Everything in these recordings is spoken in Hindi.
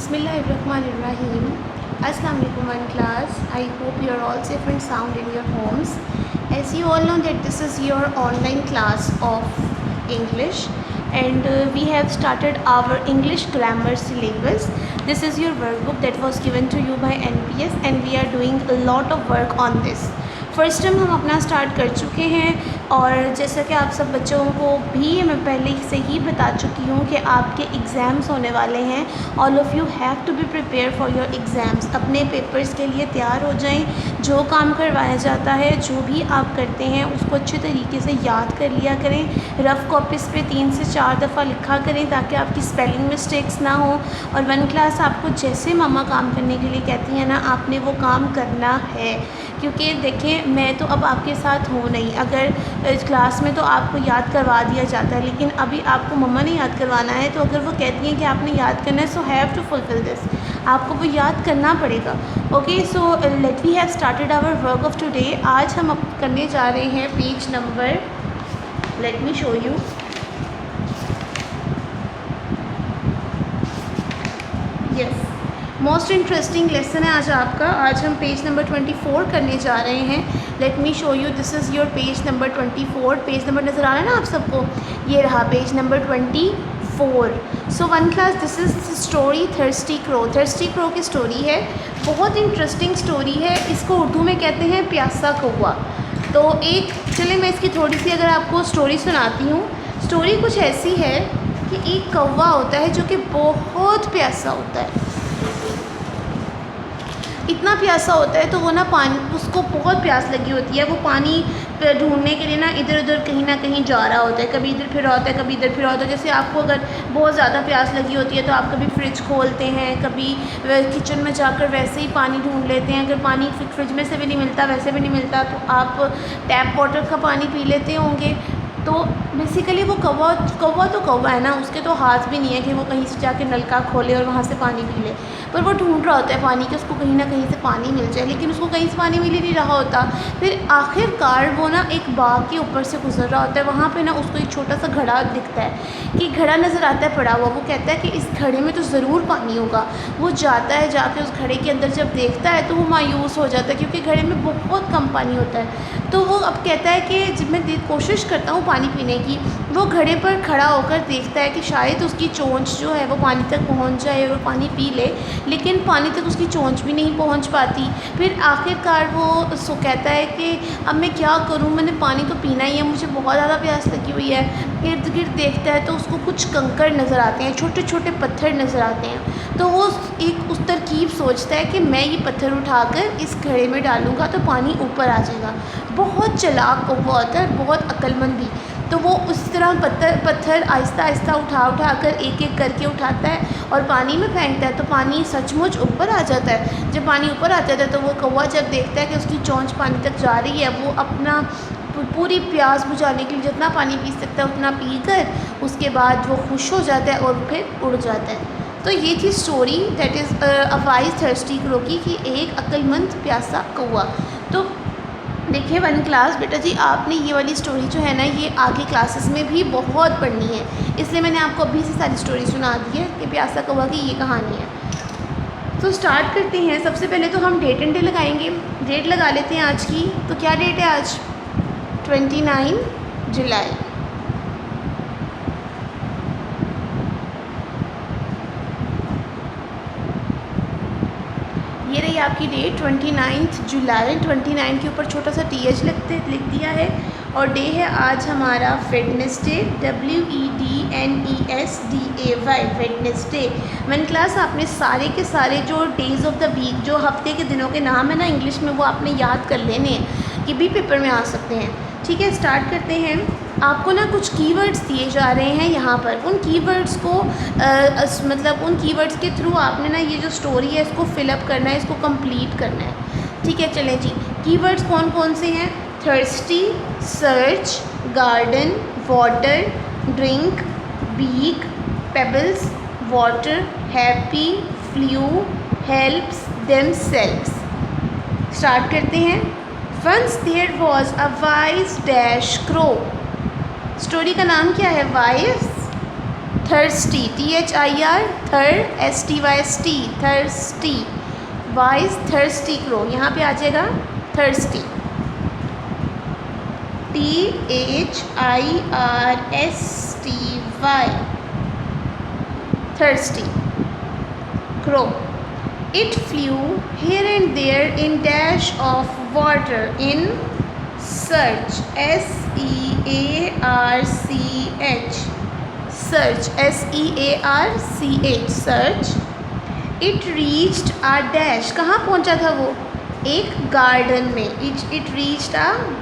Bismillahirrahmanirrahim. Assalamu alaikum one class. I hope you are all safe and sound in your homes. As you all know that this is your online class of English and we have started our English grammar syllabus. This is your workbook that was given to you by NPS and we are doing a lot of work on this. First time हम अपना स्टार्ट कर चुके हैं और जैसा कि आप सब बच्चों को भी मैं पहले से ही बता चुकी हूँ कि आपके एग्ज़ाम्स होने वाले हैं. All of you have to be prepare for your exams. अपने पेपर्स के लिए तैयार हो जाएं. जो काम करवाया जाता है, जो भी आप करते हैं उसको अच्छे तरीके से याद कर लिया करें. रफ़ कॉपीज़ पे 3 से 4 दफ़ा लिखा करें ताकि आपकी स्पेलिंग मिस्टेक्स ना हो. और वन क्लास आपको जैसे मामा काम करने के लिए कहती हैं ना, आपने वो काम करना है. क्योंकि देखें, मैं तो अब आपके साथ हूँ नहीं. अगर क्लास में तो आपको याद करवा दिया जाता है, लेकिन अभी आपको मम्मा ने याद करवाना है. तो अगर वो कहती हैं कि आपने याद करना है, so have to fulfil this. आपको वो याद करना पड़ेगा. Okay, so let we have started our work of today. आज हम करने जा रहे हैं page number, let me show you. Yes, most interesting lesson है आज आपका. आज हम पेज नंबर 24 करने जा रहे हैं. Late me show you. This is your page number 24. Page number नज़र आ रहा है ना आप सबको? ये रहा page number 24. So one class, this is story thirsty crow. Thirsty crow की स्टोरी है. बहुत इंटरेस्टिंग स्टोरी है. इसको उर्दू में कहते हैं प्यासा कौवा. तो एक चलिए मैं इसकी थोड़ी सी अगर आपको स्टोरी सुनाती हूँ. स्टोरी कुछ ऐसी है कि एक कौवा होता है जो कि बहुत प्यासा होता है. इतना प्यासा होता है तो वो ना पानी, उसको बहुत प्यास लगी होती है. वो पानी ढूंढने के लिए ना इधर उधर कहीं ना कहीं जा रहा होता है. कभी इधर फिर रहा होता है, कभी इधर फिर रहा होता है. जैसे आपको अगर बहुत ज़्यादा प्यास लगी होती है तो आप कभी फ्रिज खोलते हैं, कभी किचन में जाकर वैसे ही पानी ढूंढ लेते हैं. अगर पानी फ्रिज में से भी नहीं मिलता, वैसे भी नहीं मिलता, तो आप टैप वाटर का पानी पी लेते होंगे. तो बेसिकली वो कौवा तो कौवा है ना, उसके तो हाथ भी नहीं है कि वो कहीं से जाके नलका खोले और वहाँ से पानी पी ले. पर वो ढूंढ रहा होता है पानी कि उसको कहीं ना कहीं से पानी मिल जाए, लेकिन उसको कहीं से पानी मिल ही नहीं रहा होता. फिर आखिरकार वो ना एक बाग के ऊपर से गुजर रहा होता है. वहाँ पे ना उसको एक छोटा सा घड़ा दिखता है कि घड़ा नज़र आता है पड़ा हुआ. वो कहता है कि इस घड़े में तो ज़रूर पानी होगा. वो जाता है, जाके उस घड़े के अंदर जब देखता है तो वो मायूस हो जाता है क्योंकि घड़े में बहुत कम पानी होता है. तो वो अब कहता है कि जब मैं कोशिश करता हूँ पानी पीने की, वो घड़े पर खड़ा होकर देखता है कि शायद उसकी चोंच जो है वो पानी तक पहुँच जाए और पानी पी ले, लेकिन पानी तक उसकी चोंच भी नहीं पहुँच पाती. फिर आखिरकार वो उसको कहता है कि अब मैं क्या करूँ, मैंने पानी तो पीना ही है, मुझे बहुत ज़्यादा प्यास लगी हुई है. इर्द गिर्द देखता है तो उसको कुछ कंकड़ नज़र आते हैं, छोटे छोटे पत्थर नज़र आते हैं. तो वो एक उस तरकीब सोचता है कि मैं ये पत्थर उठाकर इस घड़े में डालूँगा तो पानी ऊपर आ जाएगा. बहुत चालाक कौवा होता है, बहुत अक्लमंद भी. तो वो उस तरह पत्थर आहिस्ता आहिस्ता उठा कर एक एक करके उठाता है और पानी में फेंकता है तो पानी सचमुच ऊपर आ जाता है. जब पानी ऊपर आ जाता है तो वो कौवा जब देखता है कि उसकी चोंच पानी तक जा रही है, वो अपना पूरी प्यास बुझाने के लिए जितना पानी पी सकता है उतना पी कर उसके बाद वो खुश हो जाता है और फिर उड़ जाता है. तो ये थी story, that is a wise thirsty crow की, कि एक अक्लमंद प्यासा कौवा. तो देखिए वन क्लास बेटा जी, आपने ये वाली स्टोरी जो है ना, ये आगे क्लासेस में भी बहुत पढ़नी है, इसलिए मैंने आपको अभी से सारी स्टोरी सुना दी है कि प्यासा कौवा की ये कहानी है. तो स्टार्ट करते हैं. सबसे पहले तो हम डेट एंड डे लगाएंगे. डेट लगा लेते हैं आज की. तो क्या डेट है आज? 29 जुलाई. ये रही आपकी डेट 29 जुलाई. 29 के ऊपर छोटा सा TH लिख दिया है. और डे है आज हमारा Wednesday, WEDNESDAY, Wednesday. One class, आपने सारे के सारे जो डेज़ ऑफ द वीक, जो हफ्ते के दिनों के नाम है ना इंग्लिश में, वो आपने याद कर लेने हैं. ये भी पेपर में आ सकते हैं. ठीक है, स्टार्ट करते हैं. आपको ना कुछ कीवर्ड्स दिए जा रहे हैं यहाँ पर. उन कीवर्ड्स को मतलब उन कीवर्ड्स के थ्रू आपने ना ये जो स्टोरी है इसको फिलअप करना है, इसको कंप्लीट करना है. ठीक है, चलें जी. कीवर्ड्स कौन कौन से हैं? Thirsty, search, garden, water, drink, beak, pebbles, water, happy, flew, helps, themselves. Start करते हैं. Once there was a wise dash crow. Story का नाम क्या है? Wise thirsty, THIR, THIRSTY, thirsty. Wise thirsty crow, यहाँ पे आ जाएगा thirsty, THIRSTY, thirsty crow. It flew here and there in dash of water in search, SEARCH, search, SEARCH, search. It reached a dash, कहाँ पहुँचा था वो? एक गार्डन में. It reached a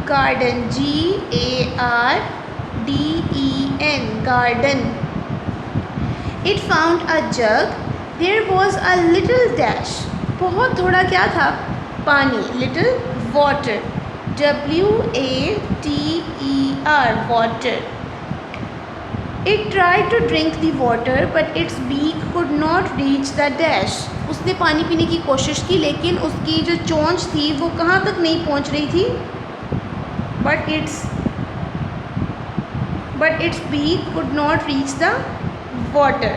garden, GARDEN, garden. It found a jug. There was a little dash, बहुत थोड़ा क्या था? पानी, little water, WATER, water. It tried to drink the water but its beak could not reach the dash. उसने पानी पीने की कोशिश की लेकिन उसकी जो चोंच थी वो कहाँ तक नहीं पहुँच रही थी? But its beak could not reach the water.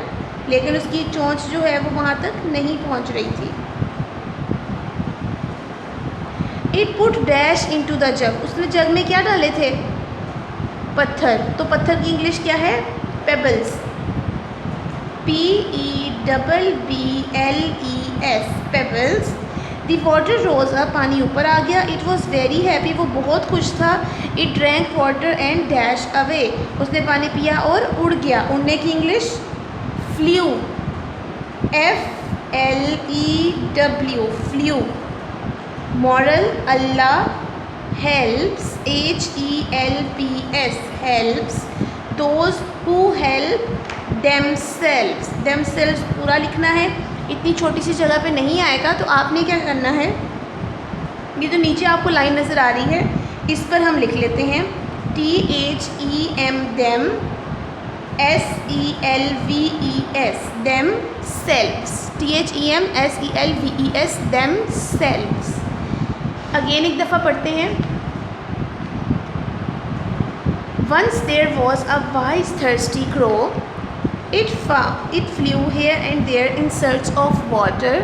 लेकिन उसकी चोंच जो है वो वहाँ तक नहीं पहुँच रही थी. It put dash into the jug. उसने जग में क्या डाले थे? पत्थर. तो पत्थर की इंग्लिश क्या है? Pebbles, PEBBLES, pebbles. The water rose up, पानी ऊपर आ गया. It was very happy, वो बहुत खुश था. It drank water and dashed away. उसने पानी पिया और उड़ गया. उड़ने की English flew, FLEW, flew. Moral, Allah helps, HELPS, helps those who help themselves. themselves पूरा लिखना है, इतनी छोटी सी जगह पे नहीं आएगा. तो आपने क्या करना है, ये जो नीचे आपको लाइन नज़र आ रही है इस पर हम लिख लेते हैं THEM, them, SELVES, themselves, THEMSELVES, themselves. Again एक दफ़ा पढ़ते हैं. Once there was a wise thirsty crow. It flew here and there in search of water,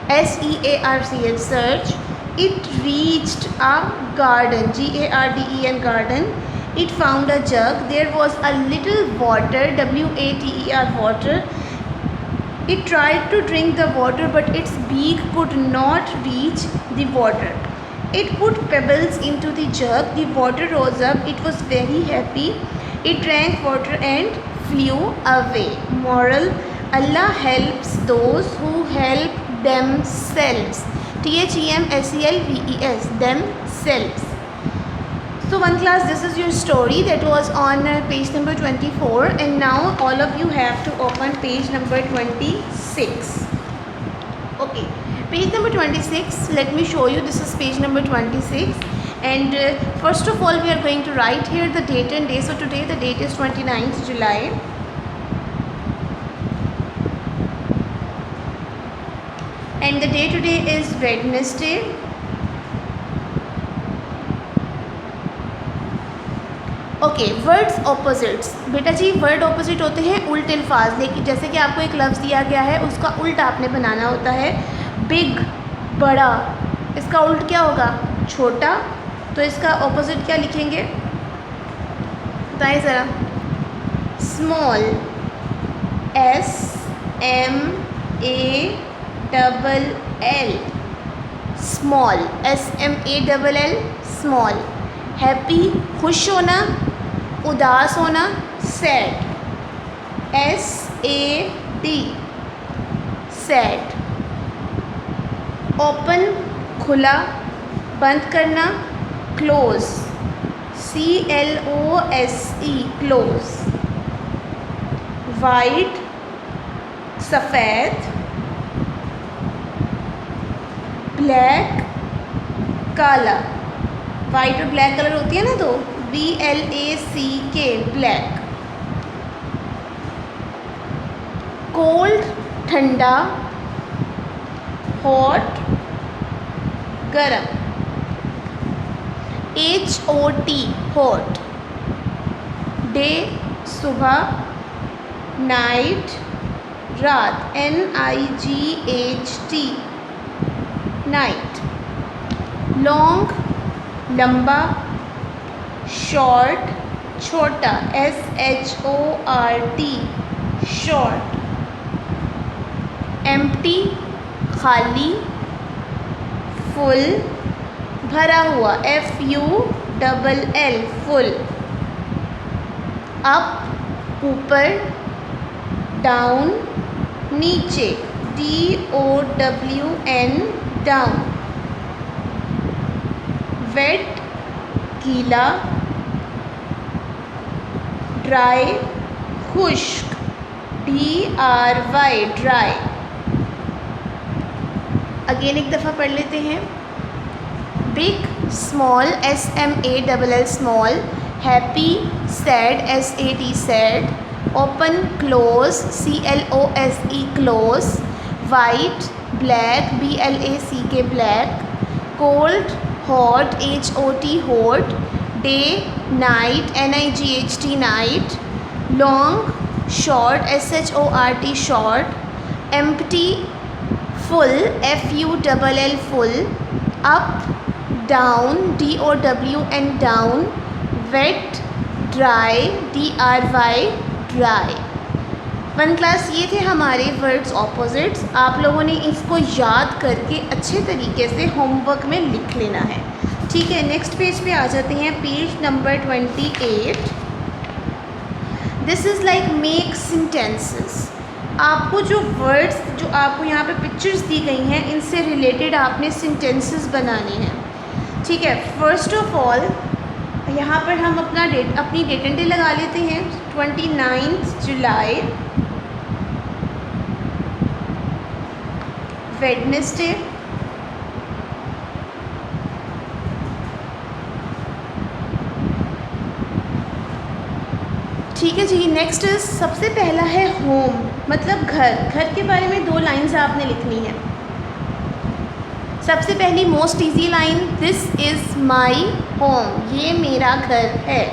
SEARCH, search. It reached a garden, GARDEN, garden. It found a jug. There was a little water, WATER, water. It tried to drink the water but its beak could not reach the water. It put pebbles into the jug. The water rose up. It was very happy. It drank water and flew away. Moral, Allah helps those who help themselves, THEMSELVES, themselves. So one class, this is your story that was on page number 24, and now all of you have to open page number 26. Okay, page number 26, let me show you. This is page number 26, and first of all we are going to write here the date and day. So today the date is 29th July, and the day today is Wednesday. Okay, words opposites. बेटा जी वर्ड ऑपोजिट होते हैं उल्टे अल्फाज, लेकिन जैसे कि आपको एक लफ्ज़ दिया गया है उसका उल्टा आपने बनाना होता है. बिग, बड़ा, इसका उल्ट क्या होगा? छोटा. तो इसका ऑपोजिट क्या लिखेंगे बताइए ज़रा? Small, SMALL, small, SMALL, small. Happy, खुश होना, उदास होना, सैड, SAD, सैड. ओपन, खुला, बंद करना, क्लोज, CLOSE, क्लोज. वाइट, सफ़ेद. ब्लैक, काला. वाइट और ब्लैक कलर होती है ना, तो BLACK, ब्लैक. कोल्ड, ठंडा. हॉट, गरम. HOT, hot. डे, सुबह. नाइट, रात, NIGHT, नाइट। लॉन्ग, लंबा, शॉर्ट, छोटा, SHORT, शॉर्ट। एम्प्टी, खाली, फुल, भरा हुआ, FULL, फुल। अप, ऊपर, डाउन, नीचे, DOWN, डाउन। वेट, गीला, ड्राई, खुश्क, DRY, ड्राई। अगेन एक दफ़ा पढ़ लेते हैं। Big, small, SMALL, small. Happy, sad, SAD, sad. Open, close, CLOSE, close. White, black, BLACK, black. Cold, hot, HOT, hot. Day, night, NIGHT, night. Long, short, SHORT, short. Empty, full, FULL, full. Up, down, DOWN, down. Wet, dry, DRY, dry. 1 class ये थे हमारे वर्ड्स ऑपोजिट्स। आप लोगों ने इसको याद करके अच्छे तरीके से होमवर्क में लिख लेना है, ठीक है। नेक्स्ट पेज पे आ जाते हैं, page number 28। This is like make sentences. आपको जो वर्ड्स जो आपको यहाँ पे पिक्चर्स दी गई हैं, इनसे रिलेटेड आपने सेंटेंसेस बनाने हैं, ठीक है। फर्स्ट ऑफ ऑल यहाँ पर हम अपनी डेट एंड डे लगा लेते हैं, 29 जुलाई, वेडनेसडे। ठीक है जी। नेक्स्ट सबसे पहला है होम, मतलब घर। घर के बारे में 2 लाइन्स आपने लिखनी है। सबसे पहली most easy line, this is my home, ये मेरा घर है।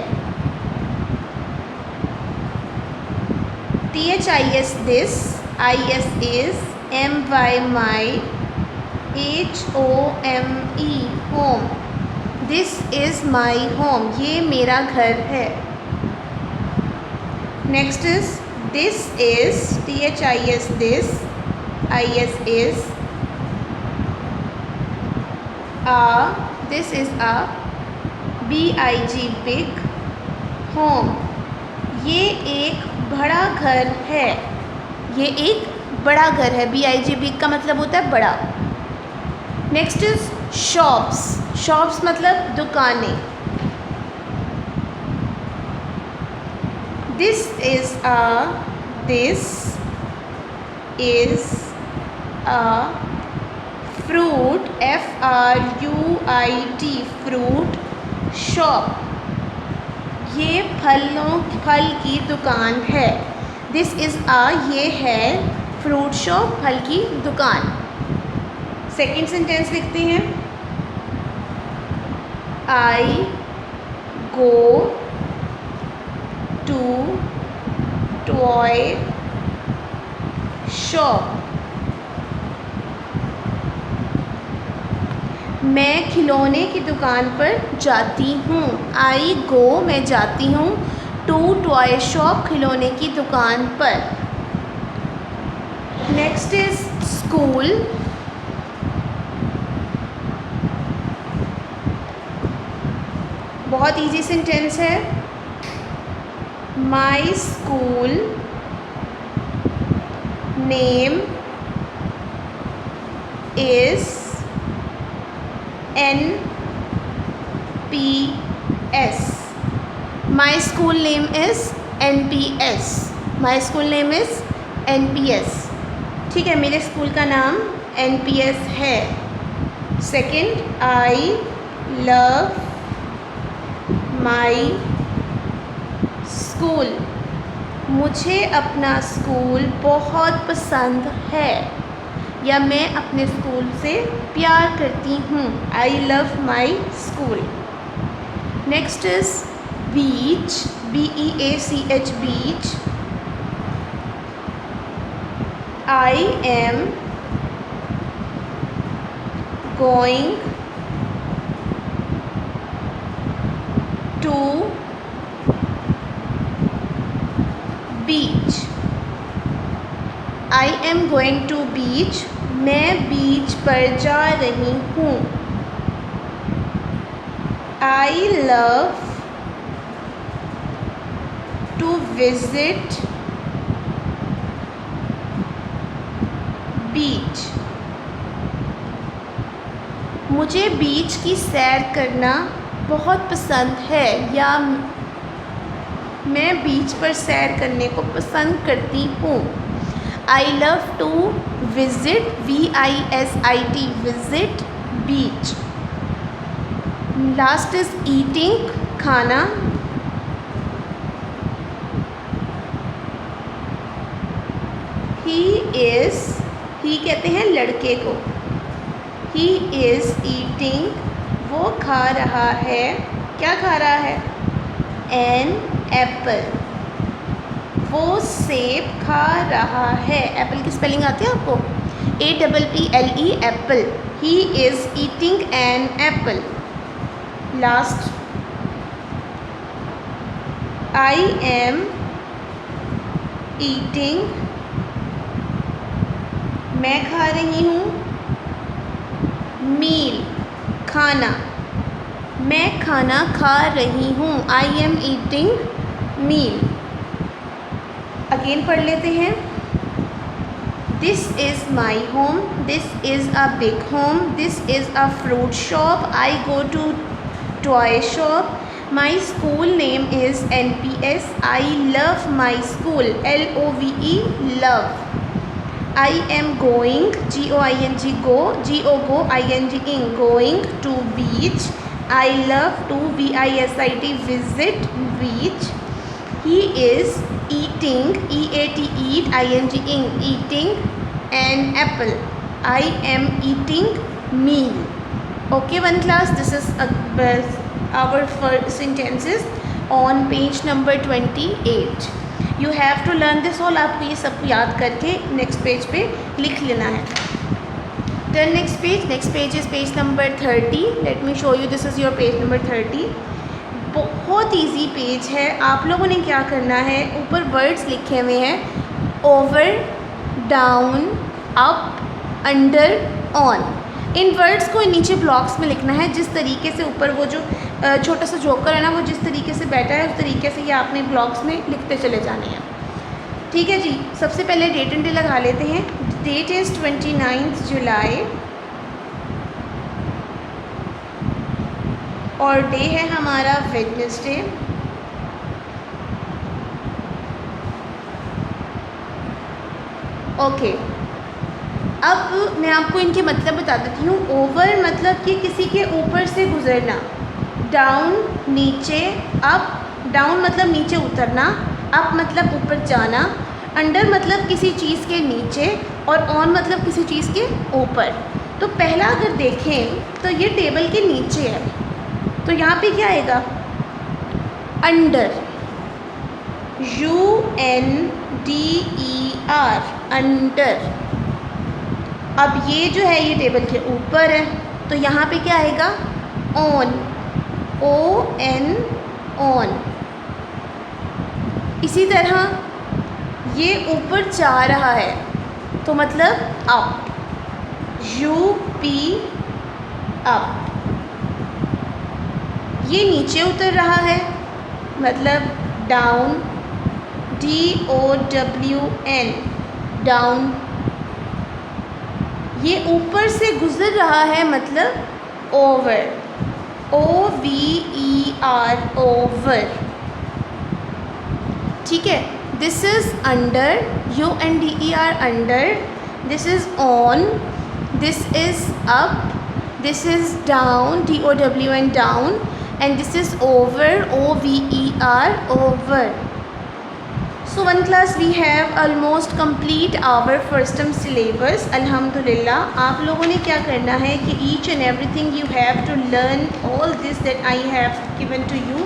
THIS, this, IS, is, MY, my, HOME, home, this is my home, ये मेरा घर है। Next is this is, THIS, this, IS, is, this is BIG, big, home, ये एक बड़ा घर है, ये एक बड़ा घर है। BIG, बिग का मतलब होता है बड़ा। नेक्स्ट इज शॉप्स, शॉप्स मतलब दुकानें। This is fruit, FRUIT, fruit shop, ये फल की दुकान है। दिस इज़ ये है फ्रूट शॉप, फल की दुकान। सेकेंड सेंटेंस लिखते हैं, आई गो टू टॉय शॉप, मैं खिलौने की दुकान पर जाती हूँ। आई गो, मैं जाती हूँ, टू टॉय शॉप, खिलौने की दुकान पर। नेक्स्ट इज स्कूल, बहुत इजी सेंटेंस है। My school name is NPS, my school name is NPS, my school name is NPS, ठीक है, मेरे स्कूल का नाम NPS है। Second, I love my school, मुझे अपना स्कूल बहुत पसंद है या मैं अपने स्कूल से प्यार करती हूँ। I love my school. Next is beach, BEACH, beach, I am going to beach. I am going to beach. मैं बीच पर जा रही हूँ. I love to visit beach. मुझे बीच की सैर करना बहुत पसंद है, या मैं बीच पर सैर करने को पसंद करती हूँ. I love to visit, VISIT, visit beach. Last is eating, खाना. he कहते हैं लड़के को. he is eating, वो खा रहा है. क्या खा रहा है? an apple, वो सेब खा रहा है. एप्पल की स्पेलिंग आती है आपको? APPLE, Apple. he is eating an apple. Last, I am eating, मैं खा रही हूँ. meal, खाना. मैं खाना खा रही हूँ. I am eating meal. Again पढ़ लेते हैं. This is my home. This is a big home. This is a fruit shop. I go to toy shop. My school name is NPS. I love my school. LOVE, love. I am going, GOING, go. GO, ING, going to beach. I love to, VISIT, visit beach. He is eating, EAT, eat, ING, eating an apple. I am eating meal. Okay, one class, this is our first sentences on page number 28. You have to learn this all. आपको ये सब याद करके next page पे लिख लेना है. Turn next page is page number 30. Let me show you, this is your page number 30. बहुत इजी पेज है. आप लोगों ने क्या करना है, ऊपर वर्ड्स लिखे हुए हैं, over, down, up, under, on. In words को नीचे ब्लॉक्स में लिखना है. जिस तरीके से ऊपर वो जो छोटा सा जोकर है ना, वो जिस तरीके से बैठा है उस तरीके से ये आपने ब्लॉक्स में लिखते चले जाने हैं. ठीक है जी. सबसे पहले डेट एंड डे लगा लेते हैं. डेट इज़ 29 जुलाई और डे है हमारा वेडनेसडे. ओके, अब मैं आपको इनके मतलब बता देती हूँ. ओवर मतलब कि किसी के ऊपर से गुजरना. डाउन नीचे. अप, डाउन मतलब नीचे उतरना. अप मतलब ऊपर जाना. अंडर मतलब किसी चीज़ के नीचे. और ऑन मतलब किसी चीज़ के ऊपर. तो पहला अगर देखें तो ये टेबल के नीचे है, तो यहाँ पे क्या आएगा? अंडर. UNDER, under. अब ये जो है ये टेबल के ऊपर है, तो यहाँ पे क्या आएगा? ऑन. ON, on. इसी तरह ये ऊपर जा रहा है, तो मतलब अप. UP, up. ये नीचे उतर रहा है, मतलब डाउन. DOWN, down. ये ऊपर से गुज़र रहा है, मतलब ओवर. OVER, over. ठीक है. This is under, UNDER, under. This is on. This is up. This is down, DOWN, down. And this is over, OVER, over. So one class we have almost complete our first term syllabus. Alhamdulillah. आप लोगों ने क्या करना है कि each and everything you have to learn all this that I have given to you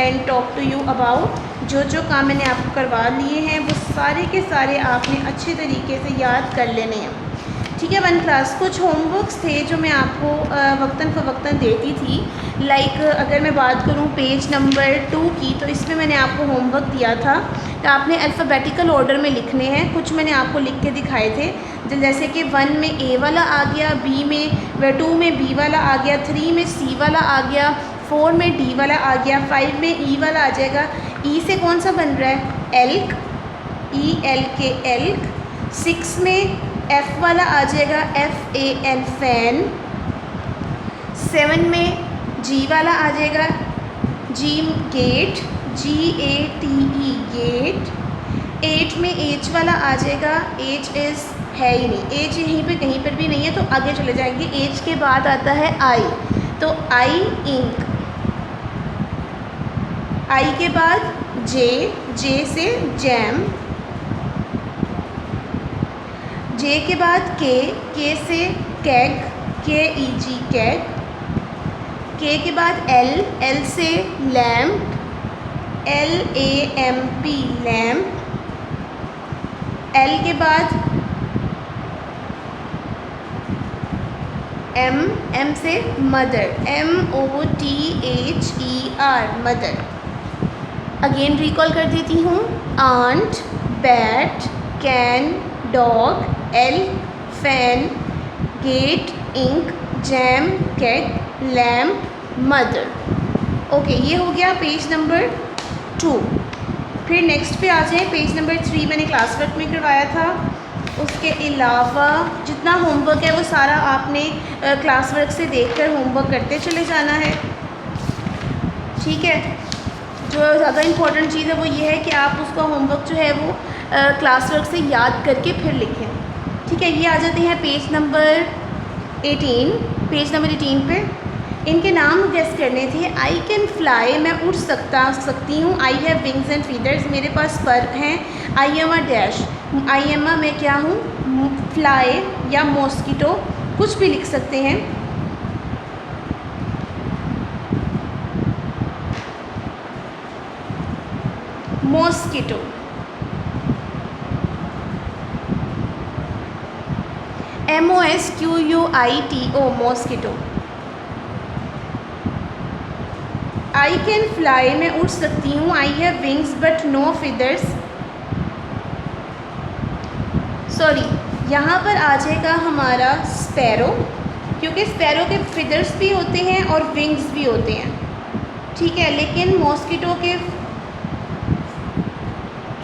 and talk to you about. जो जो काम मैंने आपको करवा लिए हैं वो सारे के सारे आपने अच्छे तरीके से याद कर लेने हैं, ठीक है। 1 क्लास कुछ होमवर्क्स थे जो मैं आपको वक्तन फ़वक्तन देती थी। लाइक अगर मैं बात करूं पेज नंबर 2 की, तो इसमें मैंने आपको होमवर्क दिया था कि आपने अल्फ़ाबेटिकल ऑर्डर में लिखने हैं। कुछ मैंने आपको लिख के दिखाए थे, जैसे कि 1 में ए वाला आ गया, बी में 2 में बी वाला आ गया, 3 में सी वाला आ गया, 4 में डी वाला आ गया, 5 में ई वाला आ जाएगा। ई से कौन सा बन रहा है? एल्क, ई एल के एल्क। 6 में एफ़ वाला आ जाएगा, एफ़ ए एन फैन। 7 में जी वाला आ जाएगा, G gate, G A T E gate. 8 में एच वाला आ जाएगा, एच इज़ है ही नहीं, एच यहीं पे कहीं पर भी नहीं है, तो आगे चले जाएंगे। एच के बाद आता है आई, तो आई इंक। आई के बाद जे, जे से जैम। जे के बाद के से कैग, के ई जी कैग। के के बाद एल, एल से lamp, L A M P lamp. L के बाद एम, एम से mother, M O T H E R mother. Again recall कर देती हूँ, ant, bat, can, dog, L, fan, gate, ink, jam, cake, lamp, mother. Okay, ये हो गया पेज नंबर 2। फिर नेक्स्ट पे आ जाए, पेज नंबर 3 मैंने क्लास वर्क में करवाया था। उसके अलावा जितना होमवर्क है वो सारा आपने क्लास वर्क से देखकर होमवर्क करते चले जाना है, ठीक है। जो ज़्यादा इम्पोर्टेंट चीज़ है वो ये है कि आप उसका होमवर्क जो है वो क्लास वर्क से याद करके फिर लिखें, ठीक है। ये आ जाते हैं पेज नंबर 18। पेज नंबर 18 पे इनके नाम गेस करने थे। आई कैन फ्लाई, मैं उड़ सकती हूँ। I have wings and feathers, मेरे पास पर हैं। आई am a dash, I am अ मैं क्या हूँ? फ्लाई या मॉस्किटो, कुछ भी लिख सकते हैं। Mosquito, MOSQUITO mosquito. I can fly, मैं उड़ सकती हूँ। I have wings but no feathers, sorry यहाँ पर आ जाएगा हमारा स्पैरो, क्योंकि स्पैरो के फीदर्स भी होते हैं और विंग्स भी होते हैं, ठीक है। लेकिन मॉस्किटो के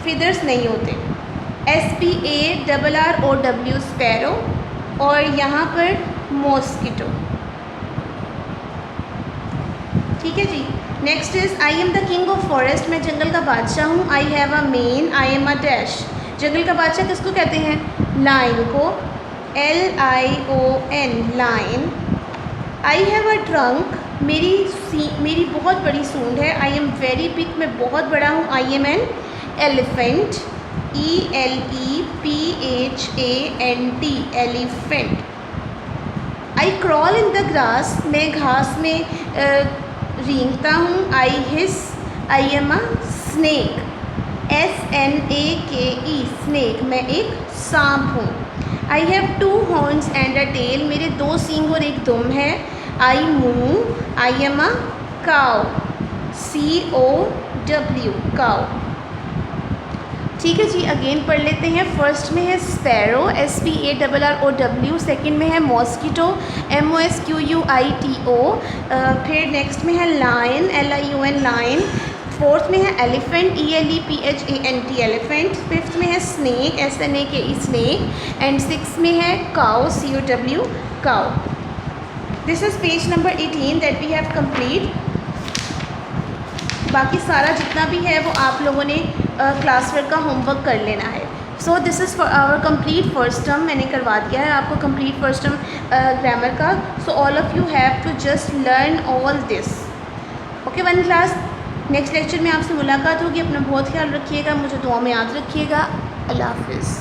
फीदर्स नहीं होते। SPARROW स्पैरो, और यहाँ पर मॉस्किटो, ठीक है जी। Next is I am the king of forest, मैं जंगल का बादशाह हूँ। I have a mane, I am a dash, जंगल का बादशाह किसको कहते हैं? लायन को, LION lion. I have a trunk, मेरी बहुत बड़ी सूंड है। आई एम वेरी बिग, मैं बहुत बड़ा हूँ। I am an elephant, ELEPHANT elephant. I crawl in the grass, मैं घास में रेंगता हूँ। I hiss, I am a snake, SNAKE snake, मैं एक सांप हूँ। I have 2 horns and a tail, मेरे 2 सींग और एक दुम है। I move, I am a cow, COW cow, ठीक है जी। अगेन पढ़ लेते हैं। फर्स्ट में है स्पैरो, SPARROW। सेकंड में है मॉस्किटो, MOSQUITO। फिर नेक्स्ट में है लायन, LION लायन। फोर्थ में है एलिफेंट, ELEPHANT एलिफेंट। फिफ्थ में है snake, SNAKE snake. And six में है cow, COW cow. This is page number 18 that we have complete. बाकी सारा जितना भी है वो आप लोगों ने क्लास वर्क का होमवर्क कर लेना है। So this is for our complete first term, मैंने करवा दिया है आपको कंप्लीट फर्स्ट टर्म ग्रामर का। So all of you have to just learn all this, okay. 1 class, next lecture में आपसे मुलाकात होगी। अपना बहुत ख्याल रखिएगा, मुझे दुआ में याद रखिएगा। अल्लाह हाफ़िज़।